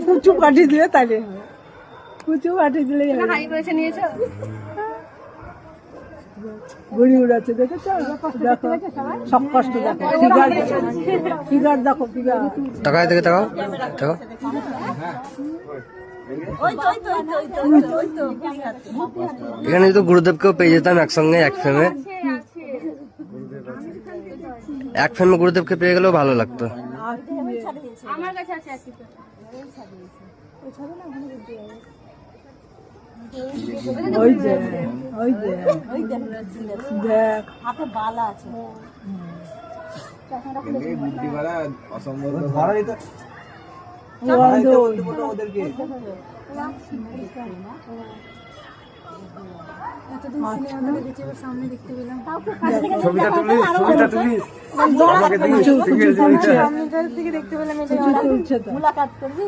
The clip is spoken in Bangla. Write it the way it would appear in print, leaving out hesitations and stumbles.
পুচু পাঠিয়ে দিলে তাহলে পুচু পাঠিয়ে দিলে ঘুড়ি উড়াচ্ছে দেখেছো? দেখো সব কষ্ট দেখো, ফিগার দেখো, ফিগার তাকায় থেকে তাকাও তাকাও। এখানে যদি গুরুদেবকেও পেয়ে যেতাম একসঙ্গে এক ফ্রেমে, এক ফ্রেমে গুরুদেবকে পেয়ে গেলেও ভালো লাগতো। আমার কাছে আছে ওই যে ওই যে দেখ হাতে বালা আছে। সামনে দেখতে পেলাম ছবিটা তুলি দেখতে পেলাম। মুলাকাত করবি?